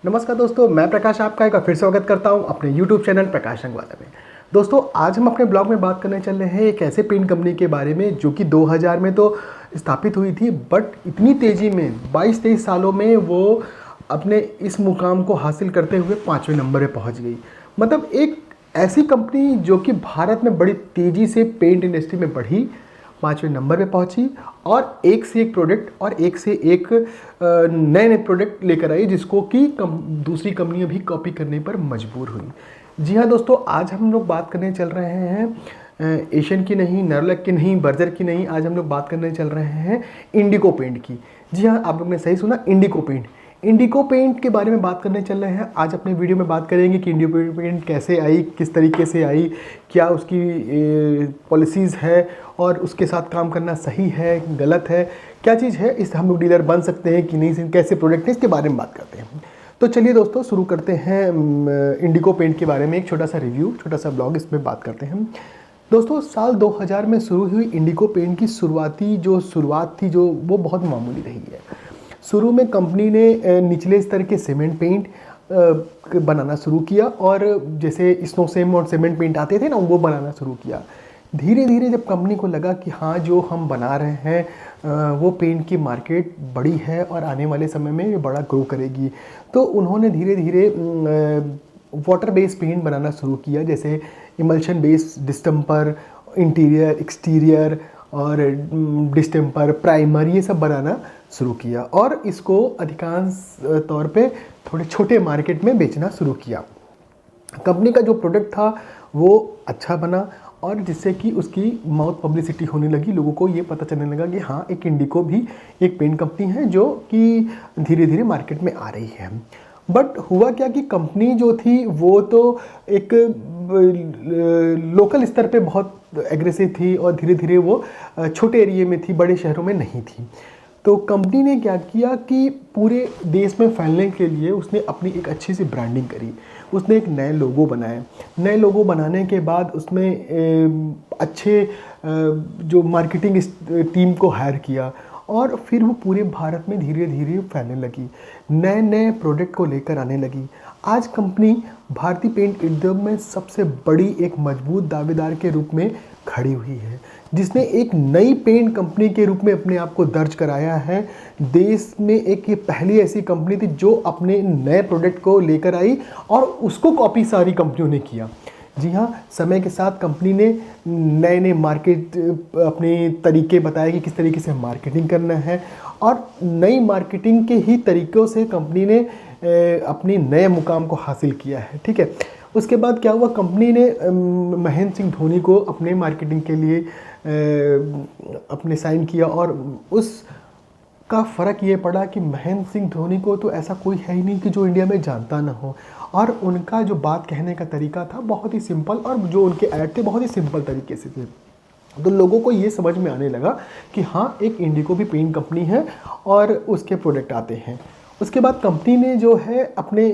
नमस्कार दोस्तों, मैं प्रकाश आपका एक बार फिर स्वागत करता हूं अपने YouTube चैनल प्रकाश अंगवाला में। दोस्तों, आज हम अपने ब्लॉग में बात करने चल रहे हैं एक ऐसे पेंट कंपनी के बारे में जो कि 2000 में तो स्थापित हुई थी, बट इतनी तेज़ी में 22-23 सालों में वो अपने इस मुकाम को हासिल करते हुए 5वें नंबर पे पहुंच गई। मतलब एक ऐसी कंपनी जो कि भारत में बड़ी तेज़ी से पेंट इंडस्ट्री में बढ़ी, 5वें नंबर पे पहुंची और एक से एक प्रोडक्ट और एक से एक नए नए प्रोडक्ट लेकर आई, जिसको कि दूसरी कंपनियां भी कॉपी करने पर मजबूर हुई। जी हाँ दोस्तों, आज हम लोग बात करने चल रहे हैं एशियन की नहीं, नेरोलैक की नहीं, बर्जर की नहीं, आज हम लोग बात करने चल रहे हैं इंडिको पेंट की। जी हाँ, आप लोग ने सही सुना, इंडिको पेंट। इंडिको पेंट के बारे में बात करने चल रहे हैं। आज अपने वीडियो में बात करेंगे कि इंडिको पेंट कैसे आई, किस तरीके से आई, क्या उसकी पॉलिसीज़ है और उसके साथ काम करना सही है, गलत है, क्या चीज़ है, इस हम लोग डीलर बन सकते हैं कि नहीं, कैसे प्रोडक्ट है, इसके बारे में बात करते हैं। तो चलिए दोस्तों, शुरू करते हैं इंडिको पेंट के बारे में एक छोटा सा रिव्यू, छोटा सा ब्लॉग इसमें बात करते हैं। दोस्तों, साल 2000 में शुरू हुई इंडिको पेंट की शुरुआत थी जो वो बहुत मामूली रही है। शुरू में कंपनी ने निचले स्तर के सीमेंट पेंट बनाना शुरू किया और जैसे स्नो सेम और सीमेंट पेंट आते थे ना, वो बनाना शुरू किया। धीरे धीरे जब कंपनी को लगा कि हाँ, जो हम बना रहे हैं वो पेंट की मार्केट बड़ी है और आने वाले समय में ये बड़ा ग्रो करेगी, तो उन्होंने धीरे धीरे वाटर बेस्ड पेंट बनाना शुरू किया, जैसे emulsion based distemper, interior, exterior और डिस्टेम्पर, प्राइमर, ये सब बनाना शुरू किया और इसको अधिकांश तौर पे थोड़े छोटे मार्केट में बेचना शुरू किया। कंपनी का जो प्रोडक्ट था वो अच्छा बना और जिससे कि उसकी माउथ पब्लिसिटी होने लगी, लोगों को ये पता चलने लगा कि हाँ, एक इंडिको भी एक पेंट कंपनी है जो कि धीरे धीरे मार्केट में आ रही है। बट हुआ क्या कि कंपनी जो थी वो तो एक लोकल स्तर पे बहुत एग्रेसिव थी और धीरे धीरे वो छोटे एरिया में थी, बड़े शहरों में नहीं थी। तो कंपनी ने क्या किया कि पूरे देश में फैलने के लिए उसने अपनी एक अच्छी सी ब्रांडिंग करी। उसने एक नए लोगो बनाए। नए लोगो बनाने के बाद उसमें अच्छे जो मार्केटिंग टीम को हायर किया और फिर वो पूरे भारत में धीरे धीरे फैलने लगी, नए नए प्रोडक्ट को लेकर आने लगी। आज कंपनी भारतीय पेंट उद्योग में सबसे बड़ी एक मजबूत दावेदार के रूप में खड़ी हुई है, जिसने एक नई पेंट कंपनी के रूप में अपने आप को दर्ज कराया है। देश में एक ये पहली ऐसी कंपनी थी जो अपने नए प्रोडक्ट को लेकर आई और उसको कॉपी सारी कंपनियों ने किया। जी हाँ, समय के साथ कंपनी ने नए नए मार्केट अपने तरीके बताए कि किस तरीके से मार्केटिंग करना है और नई मार्केटिंग के ही तरीक़ों से कंपनी ने अपनी नए मुकाम को हासिल किया है। ठीक है, उसके बाद क्या हुआ, कंपनी ने महेंद्र सिंह धोनी को अपने मार्केटिंग के लिए अपने साइन किया और उसका फ़र्क ये पड़ा कि महेंद्र सिंह धोनी को तो ऐसा कोई है ही नहीं कि जो इंडिया में जानता ना हो और उनका जो बात कहने का तरीका था बहुत ही सिंपल और जो उनके ऐड थे बहुत ही सिंपल तरीके से थे। तो लोगों को ये समझ में आने लगा कि हाँ, एक इंडिको भी पेंट कंपनी है और उसके प्रोडक्ट आते हैं। उसके बाद कंपनी ने जो है अपने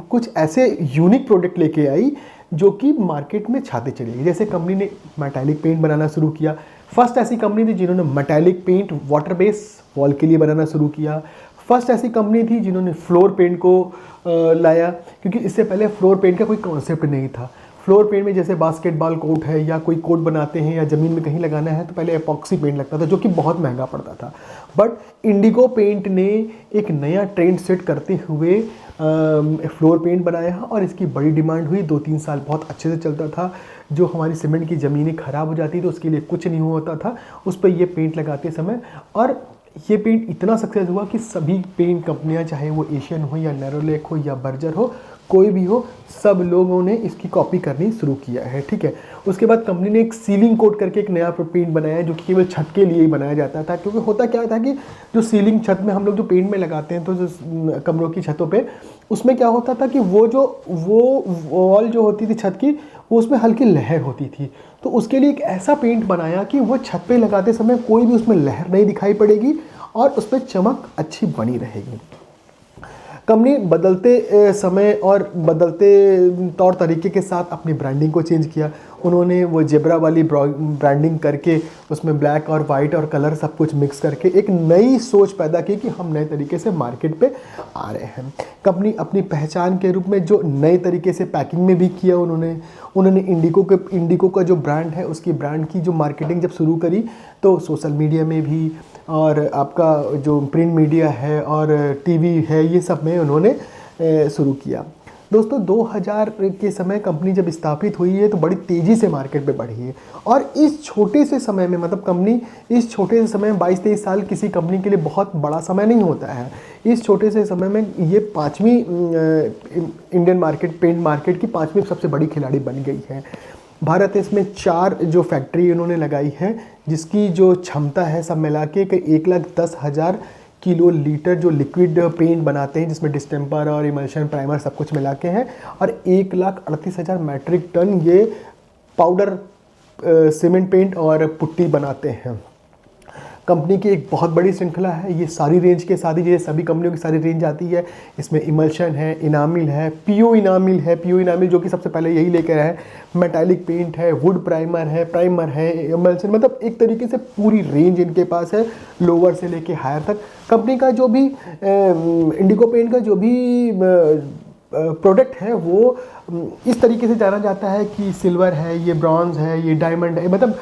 कुछ ऐसे यूनिक प्रोडक्ट लेके आई जो कि मार्केट में छाते चले गए। जैसे कंपनी ने मेटालिक पेंट बनाना शुरू किया। फर्स्ट ऐसी कंपनी थी जिन्होंने metallic paint water base wall के लिए बनाना शुरू किया। फर्स्ट ऐसी कंपनी थी जिन्होंने फ्लोर पेंट को लाया, क्योंकि इससे पहले फ्लोर पेंट का कोई कॉन्सेप्ट नहीं था। फ्लोर पेंट में जैसे बास्केटबॉल कोर्ट है या कोई कोर्ट बनाते हैं या ज़मीन में कहीं लगाना है तो पहले एपॉक्सी पेंट लगता था जो कि बहुत महंगा पड़ता था। बट इंडिको पेंट ने एक नया ट्रेंड सेट करते हुए फ्लोर पेंट बनाया और इसकी बड़ी डिमांड हुई। 2-3 साल बहुत अच्छे से चलता था। जो हमारी सीमेंट की ज़मीनें ख़राब हो जाती थी उसके लिए कुछ नहीं होता था, उस पर ये पेंट लगाते समय, और ये पेंट इतना सक्सेस हुआ कि सभी पेंट कंपनियां, चाहे वो एशियन हो या नेरोलैक हो या बर्जर हो, कोई भी हो, सब लोगों ने इसकी कॉपी करनी शुरू किया है। ठीक है, उसके बाद कंपनी ने एक सीलिंग कोट करके एक नया पेंट बनाया जो कि केवल छत के लिए ही बनाया जाता था, क्योंकि होता क्या था कि जो सीलिंग छत में हम लोग जो पेंट में लगाते हैं तो जो कमरों की छतों पे, उसमें क्या होता था कि वो वॉल जो होती थी छत की, वो उसमें हल्की लहर होती थी। तो उसके लिए एक ऐसा पेंट बनाया कि वो छत पे लगाते समय कोई भी उसमें लहर नहीं दिखाई पड़ेगी और उस पर चमक अच्छी बनी रहेगी। कंपनी बदलते समय और बदलते तौर तरीके के साथ अपनी ब्रांडिंग को चेंज किया। उन्होंने वो जेब्रा वाली ब्रांडिंग करके उसमें ब्लैक और वाइट और कलर सब कुछ मिक्स करके एक नई सोच पैदा की कि हम नए तरीके से मार्केट पे आ रहे हैं। कंपनी अपनी पहचान के रूप में जो नए तरीके से पैकिंग में भी किया उन्होंने इंडिको का जो ब्रांड है उसकी ब्रांड की जो मार्केटिंग जब शुरू करी तो सोशल मीडिया में भी और आपका जो प्रिंट मीडिया है और टीवी है ये सब में उन्होंने शुरू किया। दोस्तों 2000 के समय कंपनी जब स्थापित हुई है तो बड़ी तेज़ी से मार्केट पे बढ़ी है और इस छोटे से समय में मतलब कंपनी इस छोटे से समय में 22-23 साल किसी कंपनी के लिए बहुत बड़ा समय नहीं होता है। इस छोटे से समय में ये 5वीं इंडियन मार्केट पेंट मार्केट की 5वीं सबसे बड़ी खिलाड़ी बन गई है। भारत देश में 4 जो फैक्ट्री इन्होंने लगाई है जिसकी जो क्षमता है सब मिला के 1,10,000 किलो लीटर जो लिक्विड पेंट बनाते हैं जिसमें डिस्टेम्पर और इमल्शन प्राइमर सब कुछ मिला के हैं और 1,38,000 मैट्रिक टन ये पाउडर सीमेंट पेंट और पुट्टी बनाते हैं। कंपनी की एक बहुत बड़ी श्रृंखला है, ये सारी रेंज के साथ ही जैसे सभी कंपनियों की सारी रेंज आती है। इसमें इमल्शन है, इनामिल है, पीओ इनामिल जो कि सबसे पहले यही लेकर है, मेटालिक पेंट है, वुड प्राइमर है इमल्शन, मतलब एक तरीके से पूरी रेंज इनके पास है लोअर से लेके हायर तक। कंपनी का जो भी इंडिको पेंट का जो भी प्रोडक्ट है वो इस तरीके से जाना जाता है कि सिल्वर है, ये ब्रॉन्ज है, ये डायमंड है, मतलब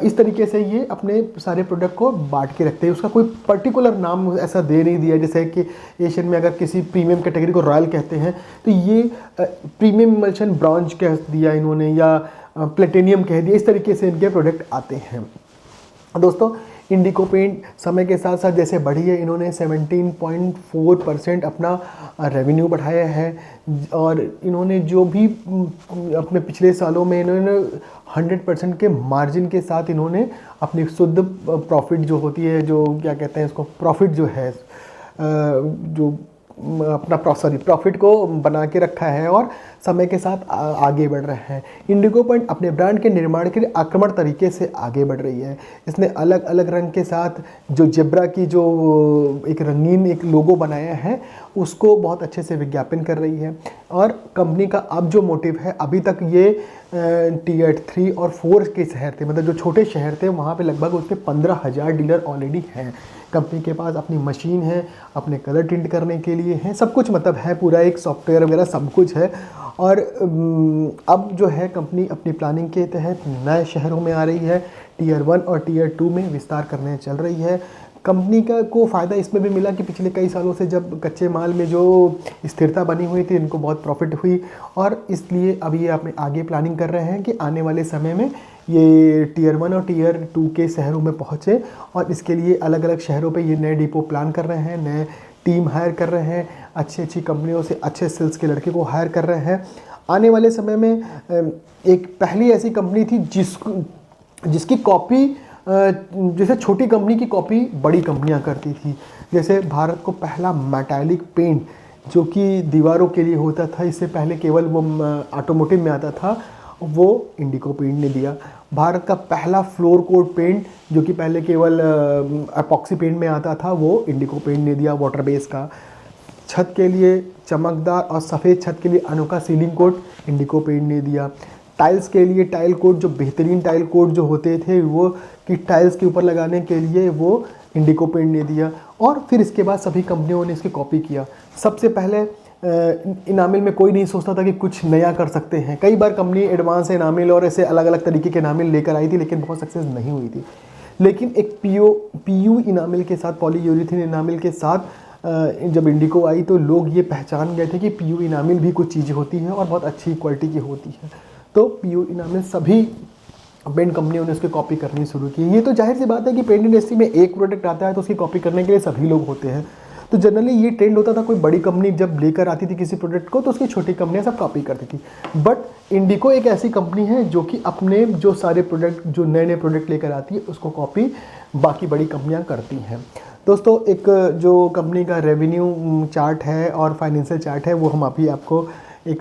इस तरीके से ये अपने सारे प्रोडक्ट को बांट के रखते हैं। उसका कोई पर्टिकुलर नाम ऐसा दे नहीं दिया, जैसे कि एशियन में अगर किसी प्रीमियम कैटेगरी को रॉयल कहते हैं तो ये प्रीमियम इमल्शन ब्रॉन्ज कह दिया इन्होंने या प्लेटिनियम कह दिया, इस तरीके से इनके प्रोडक्ट आते हैं। दोस्तों इंडिको पेंट समय के साथ साथ जैसे बढ़ी है, इन्होंने 17.4% अपना रेवेन्यू बढ़ाया है और इन्होंने जो भी अपने पिछले सालों में इन्होंने 100% के मार्जिन के साथ इन्होंने अपनी शुद्ध प्रॉफिट जो होती है, जो क्या कहते हैं इसको, प्रॉफिट जो है जो अपना प्रॉफिट को बना के रखा है और समय के साथ आगे बढ़ रहा है। इंडिको पेंट अपने ब्रांड के निर्माण के लिए आक्रामक तरीके से आगे बढ़ रही है। इसने अलग अलग रंग के साथ जो जेब्रा की जो एक रंगीन एक लोगो बनाया है उसको बहुत अच्छे से विज्ञापन कर रही है और कंपनी का अब जो मोटिव है, अभी तक ये टियर 3 और 4 के शहर थे, मतलब जो छोटे शहर थे वहाँ पे लगभग उसके 15,000 डीलर ऑलरेडी हैं। कंपनी के पास अपनी मशीन है, अपने कलर टिंट करने के लिए है, सब कुछ मतलब है, पूरा एक सॉफ्टवेयर वगैरह सब कुछ है। और अब जो है कंपनी अपनी प्लानिंग के तहत नए शहरों में आ रही है, टियर 1 और टियर 2 में विस्तार करने चल रही है। कंपनी को फ़ायदा इसमें भी मिला कि पिछले कई सालों से जब कच्चे माल में जो स्थिरता बनी हुई थी इनको बहुत प्रॉफिट हुई और इसलिए अब ये अपने आगे प्लानिंग कर रहे हैं कि आने वाले समय में ये टियर 1 और टियर 2 के शहरों में पहुँचे और इसके लिए अलग अलग शहरों पे ये नए डिपो प्लान कर रहे हैं, नए टीम हायर कर रहे हैं, अच्छी कंपनियों से अच्छे सेल्स के लड़के को हायर कर रहे हैं। आने वाले समय में एक पहली ऐसी कंपनी थी जिसकी कॉपी जैसे छोटी कंपनी की कॉपी बड़ी कंपनियां करती थी। जैसे भारत को पहला मेटालिक पेंट जो कि दीवारों के लिए होता था, इससे पहले केवल वो ऑटोमोटिव में आता था, वो इंडिको पेंट ने दिया। भारत का पहला फ्लोर कोट पेंट जो कि पहले केवल एपॉक्सी पेंट में आता था, वो इंडिको पेंट ने दिया वाटर बेस का। छत के लिए चमकदार और सफ़ेद छत के लिए अनोखा सीलिंग कोट इंडिको पेंट ने दिया। टाइल्स के लिए टाइल कोट, जो बेहतरीन टाइल कोट जो होते थे वो कि टाइल्स के ऊपर लगाने के लिए, वो इंडिको पेंट ने दिया। और फिर इसके बाद सभी कंपनियों ने इसकी कॉपी किया। सबसे पहले इनामिल में कोई नहीं सोचता था कि कुछ नया कर सकते हैं। कई बार कंपनी एडवांस इनामिल और ऐसे अलग अलग तरीके के इनामिल लेकर आई थी लेकिन बहुत सक्सेस नहीं हुई थी। लेकिन एक पीयू इनामिल के साथ, पॉलीयूरेथीन इनामिल के साथ जब इंडिको आई तो लोग ये पहचान गए थे कि पीयू इनामिल भी कुछ चीज़ें होती हैं और बहुत अच्छी क्वालिटी की होती है। तो पीयू इनामिल सभी पेंट कंपनियों ने उसकी कॉपी करनी शुरू की। ये तो जाहिर सी बात है कि पेंट इंडस्ट्री में एक प्रोडक्ट आता है तो उसकी कॉपी करने के लिए सभी लोग होते हैं। तो जनरली ये ट्रेंड होता था, कोई बड़ी कंपनी जब लेकर आती थी किसी प्रोडक्ट को तो उसकी छोटी कंपनियां सब कॉपी करती थी। बट इंडिको एक ऐसी कंपनी है जो कि अपने जो सारे प्रोडक्ट, जो नए नए प्रोडक्ट लेकर आती है उसको कॉपी बाकी बड़ी कंपनियां करती हैं। दोस्तों एक जो कंपनी का रेवेन्यू चार्ट है और फाइनेंशियल चार्ट है वो हम अभी आपको एक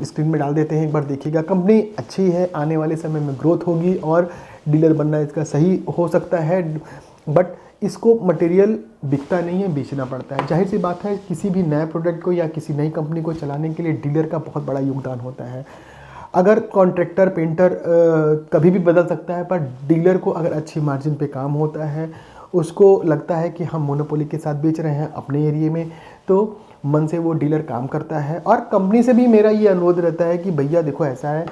स्क्रीन में डाल देते हैं, एक बार देखिएगा। कंपनी अच्छी है, आने वाले समय में ग्रोथ होगी और डीलर बनना इसका सही हो सकता है। बट इसको मटेरियल बिकता नहीं है, बेचना पड़ता है। जाहिर सी बात है किसी भी नए प्रोडक्ट को या किसी नई कंपनी को चलाने के लिए डीलर का बहुत बड़ा योगदान होता है। अगर कॉन्ट्रैक्टर पेंटर कभी भी बदल सकता है, पर डीलर को अगर अच्छी मार्जिन पे काम होता है, उसको लगता है कि हम मोनोपोली के साथ बेच रहे हैं अपने एरिया में, तो मन से वो डीलर काम करता है। और कंपनी से भी मेरा ये अनुरोध रहता है कि भैया देखो ऐसा है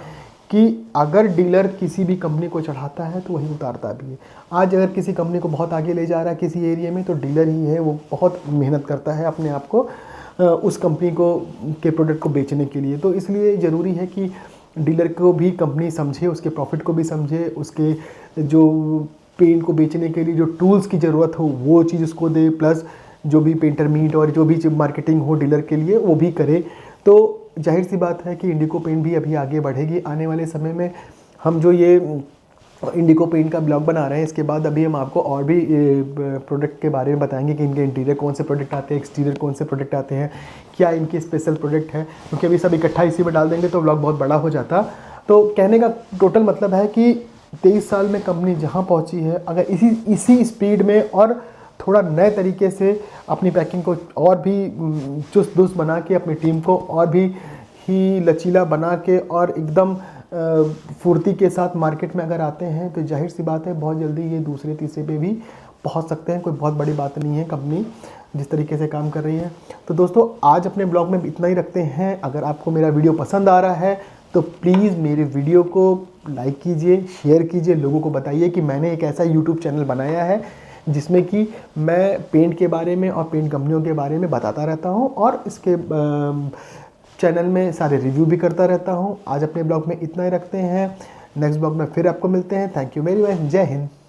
कि अगर डीलर किसी भी कंपनी को चढ़ाता है तो वही उतारता भी है। आज अगर किसी कंपनी को बहुत आगे ले जा रहा है किसी एरिया में, तो डीलर ही है, वो बहुत मेहनत करता है अपने आप को उस कंपनी को के प्रोडक्ट को बेचने के लिए। तो इसलिए ज़रूरी है कि डीलर को भी कंपनी समझे, उसके प्रॉफिट को भी समझे, उसके जो पेंट को बेचने के लिए जो टूल्स की ज़रूरत हो वो चीज़ उसको दे, प्लस जो भी पेंटर मीट और जो भी मार्केटिंग हो डीलर के लिए वो भी करे। तो जाहिर सी बात है कि इंडिको पेंट भी अभी आगे बढ़ेगी आने वाले समय में। हम जो ये इंडिको पेंट का ब्लॉग बना रहे हैं, इसके बाद अभी हम आपको और भी प्रोडक्ट के बारे में बताएंगे कि इनके इंटीरियर कौन से प्रोडक्ट आते हैं, एक्सटीरियर कौन से प्रोडक्ट आते हैं, क्या इनके स्पेशल प्रोडक्ट है, क्योंकि अभी सब इकट्ठा इसी में डाल देंगे तो ब्लॉग बहुत बड़ा हो जाता। तो कहने का टोटल मतलब है कि 23 साल में कंपनी जहाँ पहुँची है, अगर इसी स्पीड में और थोड़ा नए तरीके से अपनी पैकिंग को और भी चुस्त दुरुस्त बना के, अपनी टीम को और भी ही लचीला बना के और एकदम फुर्ती के साथ मार्केट में अगर आते हैं, तो जाहिर सी बात है बहुत जल्दी ये दूसरे तीसरे पे भी पहुंच सकते हैं। कोई बहुत बड़ी बात नहीं है कंपनी जिस तरीके से काम कर रही है। तो दोस्तों आज अपने ब्लॉग में इतना ही रखते हैं। अगर आपको मेरा वीडियो पसंद आ रहा है तो प्लीज़ मेरे वीडियो को लाइक कीजिए, शेयर कीजिए, लोगों को बताइए कि मैंने एक ऐसा यूट्यूब चैनल बनाया है जिसमें कि मैं पेंट के बारे में और पेंट कंपनियों के बारे में बताता रहता हूँ और इसके चैनल में सारे रिव्यू भी करता रहता हूँ। आज अपने ब्लॉग में इतना ही रखते हैं, नेक्स्ट ब्लॉग में फिर आपको मिलते हैं। थैंक यू वेरी मच, जय हिंद।